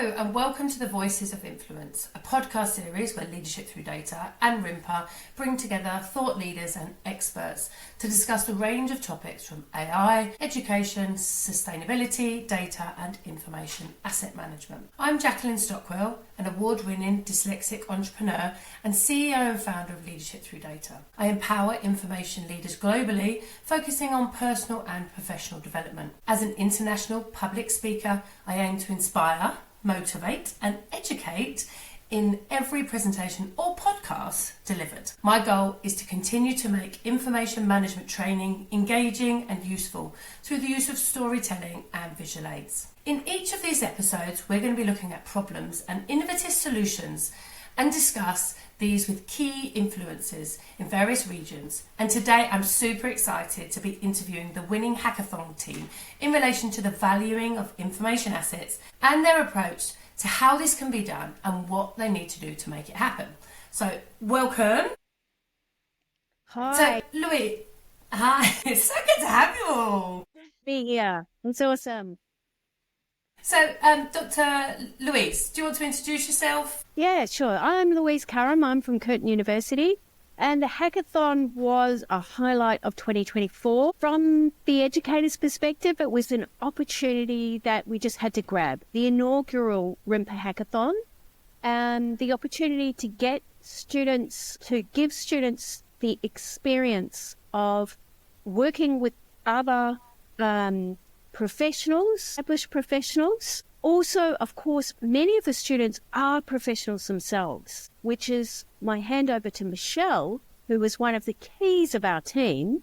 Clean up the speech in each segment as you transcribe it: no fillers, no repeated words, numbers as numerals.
Hello and welcome to the Voices of Influence, a podcast series where Leadership Through Data and RIMPA bring together thought leaders and experts to discuss a range of topics from AI, education, sustainability, data and information asset management. I'm Jacqueline Stockwell, an award-winning dyslexic entrepreneur and CEO and founder of Leadership Through Data. I empower information leaders globally, focusing on personal and professional development. As an international public speaker, I aim to inspire, motivate and educate in every presentation or podcast delivered. My goal is to continue to make information management training engaging and useful through the use of storytelling and visual aids. In each of these episodes, we're going to be looking at problems and innovative solutions and discuss these with key influencers in various regions. And today I'm super excited to be interviewing the winning Hackathon team in relation to the valuing of information assets and their approach to how this can be done and what they need to do to make it happen. So welcome. Hi. So Louise, hi, it's so good to have you all. Being here. It's awesome. So, Dr. Louise, do you want to introduce yourself? Yeah, sure. I'm Louise Curham. I'm from Curtin University. And the hackathon was a highlight of 2024. From the educator's perspective, it was an opportunity that we just had to grab. The inaugural RIMPA hackathon and the opportunity to give students the experience of working with other professionals, established professionals. Also, of course, many of the students are professionals themselves, which is my handover to Machelle, who was one of the keys of our team.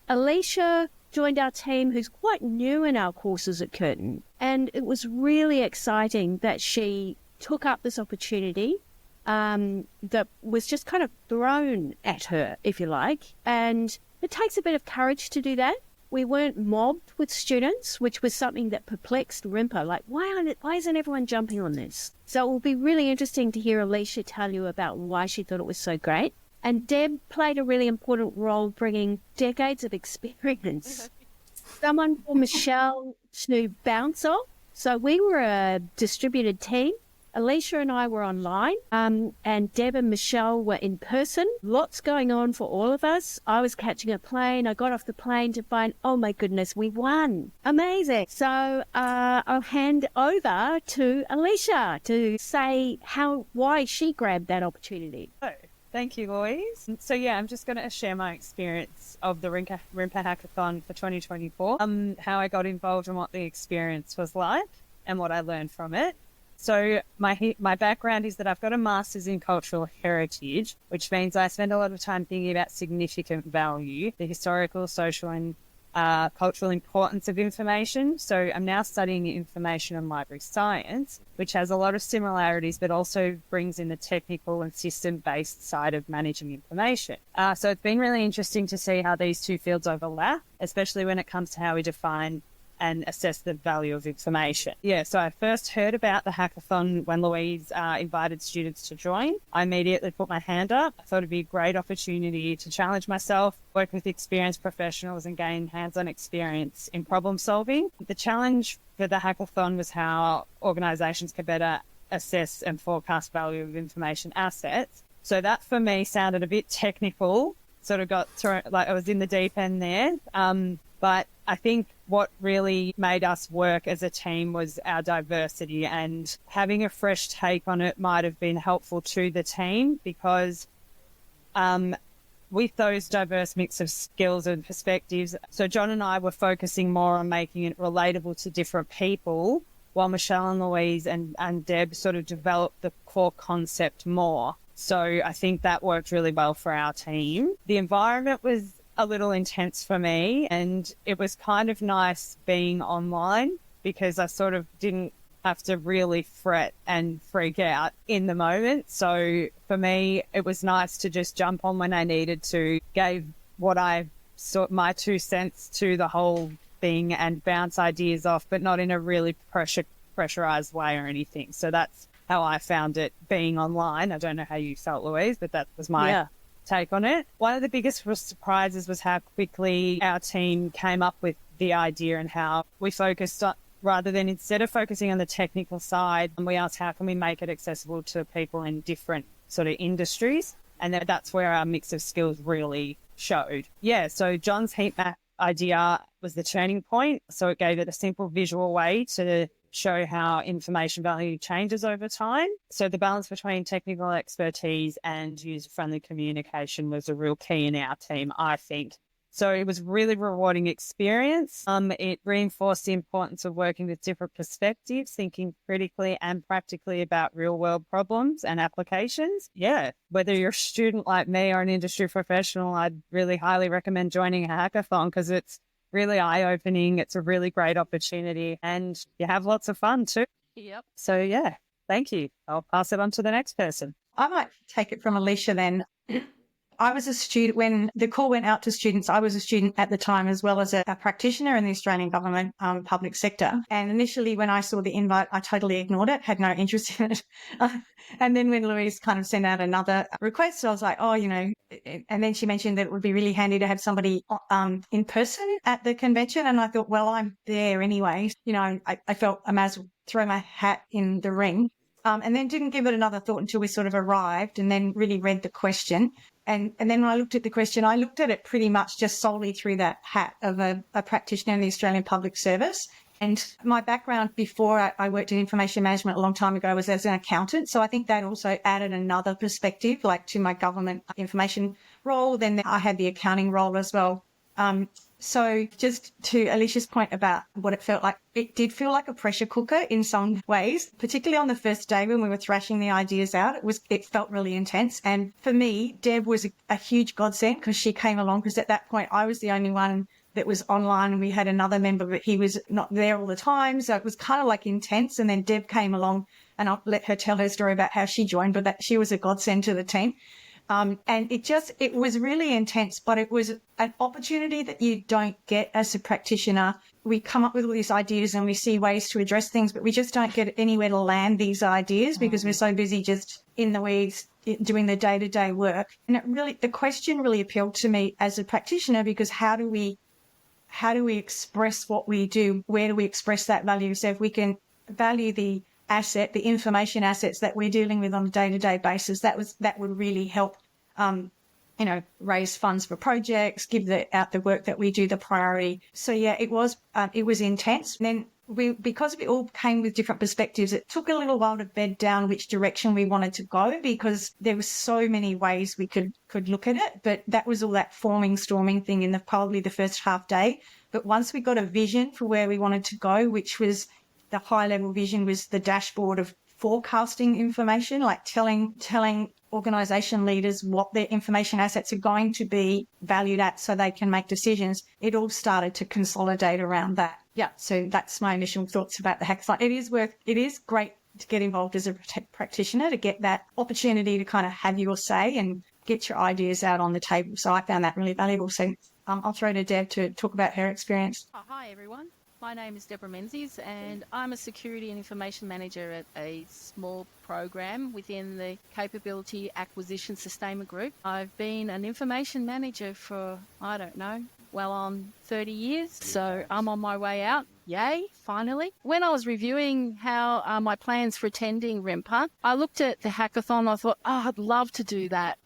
Alicia joined our team, who's quite new in our courses at Curtin. And it was really exciting that she took up this opportunity that was just kind of thrown at her, if you like. And it takes a bit of courage to do that. We weren't mobbed with students, which was something that perplexed RIMPA. Like, why isn't everyone jumping on this? So it will be really interesting to hear Alicia tell you about why she thought it was so great. And Deb played a really important role bringing decades of experience. Someone for Machelle to bounce off. So we were a distributed team. Alicia and I were online, and Deb and Machelle were in person. Lots going on for all of us. I was catching a plane. I got off the plane to find, oh my goodness, we won. Amazing. So I'll hand over to Alicia to say why she grabbed that opportunity. Oh, thank you, Louise. So yeah, I'm just going to share my experience of the RIMPA Hackathon for 2024, how I got involved and what the experience was like and what I learned from it. So my background is that I've got a master's in cultural heritage, which means I spend a lot of time thinking about significant value, the historical, social and cultural importance of information. So I'm now studying information and library science, which has a lot of similarities, but also brings in the technical and system-based side of managing information. So it's been really interesting to see how these two fields overlap, especially when it comes to how we define and assess the value of information. Yeah, so I first heard about the hackathon when Louise invited students to join. I immediately put my hand up. I thought it'd be a great opportunity to challenge myself, work with experienced professionals and gain hands-on experience in problem solving. The challenge for the hackathon was how organisations could better assess and forecast value of information assets. So that for me sounded a bit technical, sort of got thrown, like I was in the deep end there. But I think what really made us work as a team was our diversity, and having a fresh take on it might have been helpful to the team because with those diverse mix of skills and perspectives, so John and I were focusing more on making it relatable to different people, while Machelle and Louise and Deb sort of developed the core concept more. So I think that worked really well for our team. The environment was a little intense for me, and it was kind of nice being online because I sort of didn't have to really fret and freak out in the moment. So for me, it was nice to just jump on when I needed to, gave what I saw, my 2 cents to the whole thing and bounce ideas off, but not in a really pressurized way or anything. So that's how I found it being online. I don't know how you felt, Louise, but that was my take on it. One of the biggest surprises was how quickly our team came up with the idea and how we focused rather than instead of focusing on the technical side, we asked how can we make it accessible to people in different sort of industries. And that's where our mix of skills really showed. Yeah, so John's heat map idea was the turning point. So it gave it a simple visual way to show how information value changes over time. So the balance between technical expertise and user-friendly communication was a real key in our team, I think. So it was a really rewarding experience. It reinforced the importance of working with different perspectives, thinking critically and practically about real-world problems and applications. Yeah, whether you're a student like me or an industry professional, I'd really highly recommend joining a hackathon because it's really eye-opening. It's a really great opportunity and you have lots of fun too. Yep. So yeah, thank you. I'll pass it on to the next person. I might take it from Alicia then. I was a student when the call went out to students. I was a student at the time as well as a practitioner in the Australian government public sector. And initially when I saw the invite, I totally ignored it, had no interest in it. And then when Louise kind of sent out another request, I was like, oh, and then she mentioned that it would be really handy to have somebody in person at the convention. And I thought, well, I'm there anyway. I felt I might as well throw my hat in the ring. And then didn't give it another thought until we sort of arrived and then really read the question. And then when I looked at the question, I looked at it pretty much just solely through that hat of a practitioner in the Australian Public Service. And my background before I worked in information management a long time ago was as an accountant. So I think that also added another perspective, like to my government information role. Then I had the accounting role as well. So just to Alicia's point about what it felt like, it did feel like a pressure cooker in some ways, particularly on the first day when we were thrashing the ideas out. It felt really intense. And for me, Deb was a huge godsend because she came along because at that point I was the only one that was online and we had another member, but he was not there all the time. So it was kind of like intense. And then Deb came along and I'll let her tell her story about how she joined, but that she was a godsend to the team. And it was really intense, but it was an opportunity that you don't get as a practitioner. We come up with all these ideas and we see ways to address things, but we just don't get anywhere to land these ideas because we're so busy just in the weeds doing the day-to-day work. And the question really appealed to me as a practitioner because how do we express what we do? Where do we express that value? So if we can value the information assets that we're dealing with on a day-to-day basis, that would really help, raise funds for projects, give out the work that we do the priority. So yeah, it was intense. And then because we all came with different perspectives, it took a little while to bed down which direction we wanted to go because there were so many ways we could look at it. But that was all that storming thing in probably the first half day. But once we got a vision for where we wanted to go, which was the high-level vision was the dashboard of forecasting information, like telling organisation leaders what their information assets are going to be valued at so they can make decisions. It all started to consolidate around that. Yeah, so that's my initial thoughts about the hackathon. It is great to get involved as a practitioner, to get that opportunity to kind of have your say and get your ideas out on the table. So I found that really valuable. So I'll throw to Deb to talk about her experience. Hi, everyone. My name is Debra Menzies and I'm a Security and Information Manager at a small program within the Capability Acquisition Sustainment Group. I've been an information manager for, well on 30 years, so I'm on my way out. Yay, finally. When I was reviewing how my plans for attending RIMPA, I looked at the hackathon. I thought, I'd love to do that.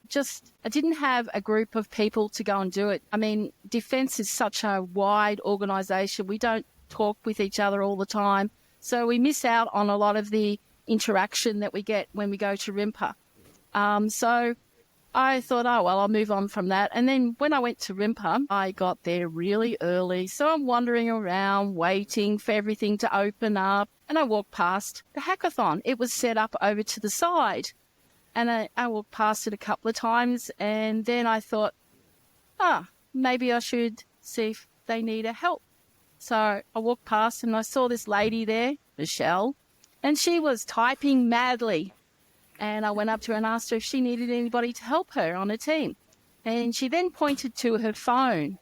I didn't have a group of people to go and do it. I mean, Defence is such a wide organisation. We don't talk with each other all the time. So we miss out on a lot of the interaction that we get when we go to RIMPA. So I thought, I'll move on from that. And then when I went to RIMPA, I got there really early. So I'm wandering around, waiting for everything to open up. And I walked past the hackathon. It was set up over to the side. And I walked past it a couple of times. And then I thought, maybe I should see if they need help. So I walked past and I saw this lady there, Machelle, and she was typing madly. And I went up to her and asked her if she needed anybody to help her on her team. And she then pointed to her phone.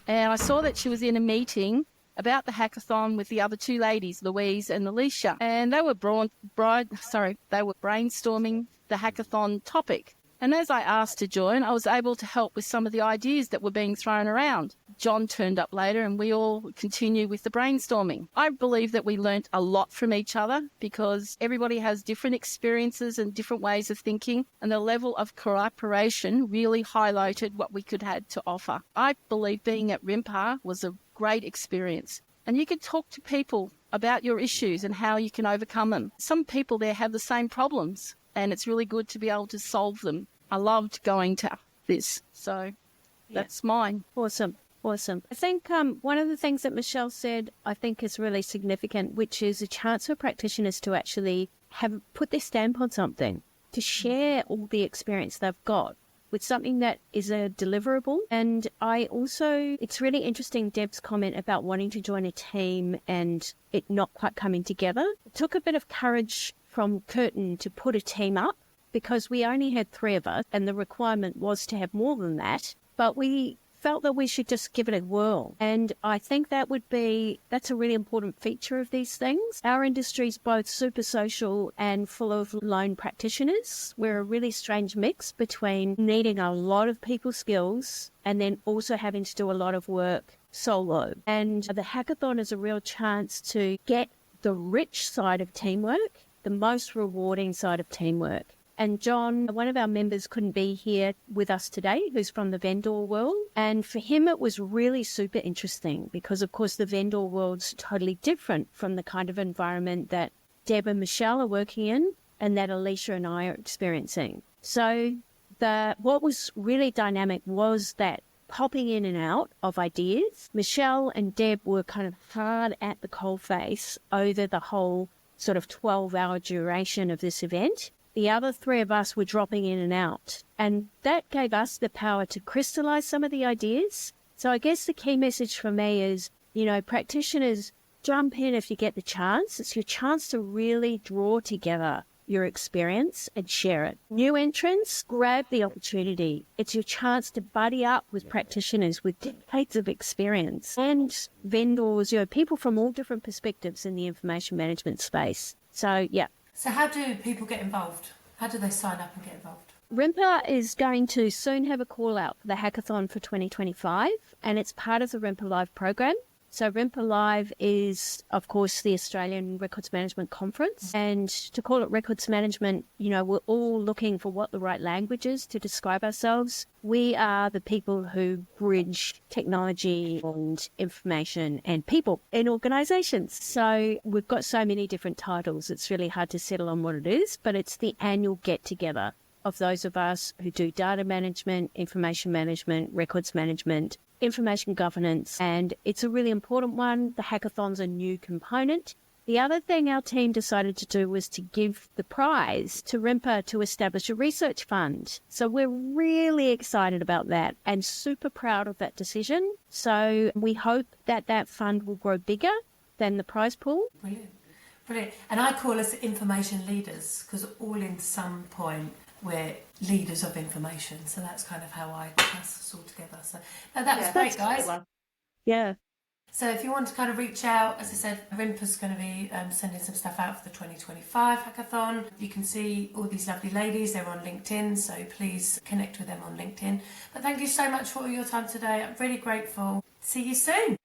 And I saw that she was in a meeting about the hackathon with the other two ladies, Louise and Alicia. And they were brainstorming the hackathon topic. And as I asked to join, I was able to help with some of the ideas that were being thrown around. John turned up later and we all continued with the brainstorming. I believe that we learnt a lot from each other because everybody has different experiences and different ways of thinking, and the level of cooperation really highlighted what we could have to offer. I believe being at RIMPA was a great experience. And you can talk to people about your issues and how you can overcome them. Some people there have the same problems, and it's really good to be able to solve them. I loved going to this, so that's mine. Awesome. I think one of the things that Machelle said I think is really significant, which is a chance for practitioners to actually put their stamp on something, to share all the experience they've got with something that is a deliverable. And it's really interesting, Deb's comment about wanting to join a team and it not quite coming together. It took a bit of courage from Curtin to put a team up because we only had 3 of us and the requirement was to have more than that. But we felt that we should just give it a whirl. And I think that's a really important feature of these things. Our industry is both super social and full of lone practitioners. We're a really strange mix between needing a lot of people's skills and then also having to do a lot of work solo. And the hackathon is a real chance to get the rich side of teamwork, the most rewarding side of teamwork. And John, one of our members, couldn't be here with us today, who's from the vendor world. And for him, it was really super interesting because, of course, the vendor world's totally different from the kind of environment that Deb and Machelle are working in and that Alicia and I are experiencing. So what was really dynamic was that popping in and out of ideas. Machelle and Deb were kind of hard at the coalface over the whole sort of 12-hour duration of this event. The other 3 of us were dropping in and out, and that gave us the power to crystallize some of the ideas. So I guess the key message for me is, practitioners, jump in if you get the chance. It's your chance to really draw together your experience and share it. New entrants, grab the opportunity. It's your chance to buddy up with practitioners with decades of experience and vendors, people from all different perspectives in the information management space. So, yeah. So how do people get involved? How do they sign up and get involved? RIMPA is going to soon have a call out for the hackathon for 2025, and it's part of the RIMPA Live program. So RIMPA Live is, of course, the Australian Records Management Conference. And to call it records management, we're all looking for what the right language is to describe ourselves. We are the people who bridge technology and information and people in organisations. So we've got so many different titles. It's really hard to settle on what it is, but it's the annual get-together of those of us who do data management, information management, records management, information governance, and it's a really important one. The hackathon's a new component. The other thing our team decided to do was to give the prize to RIMPA to establish a research fund. So we're really excited about that and super proud of that decision. So we hope that that fund will grow bigger than the prize pool. Brilliant. And I call us information leaders because all in some point we're leaders of information. So that's kind of how I class us all together. So that was great, guys. Yeah. So if you want to kind of reach out, as I said, RIMPA's going to be sending some stuff out for the 2025 hackathon. You can see all these lovely ladies. They're on LinkedIn, so please connect with them on LinkedIn. But thank you so much for all your time today. I'm really grateful. See you soon.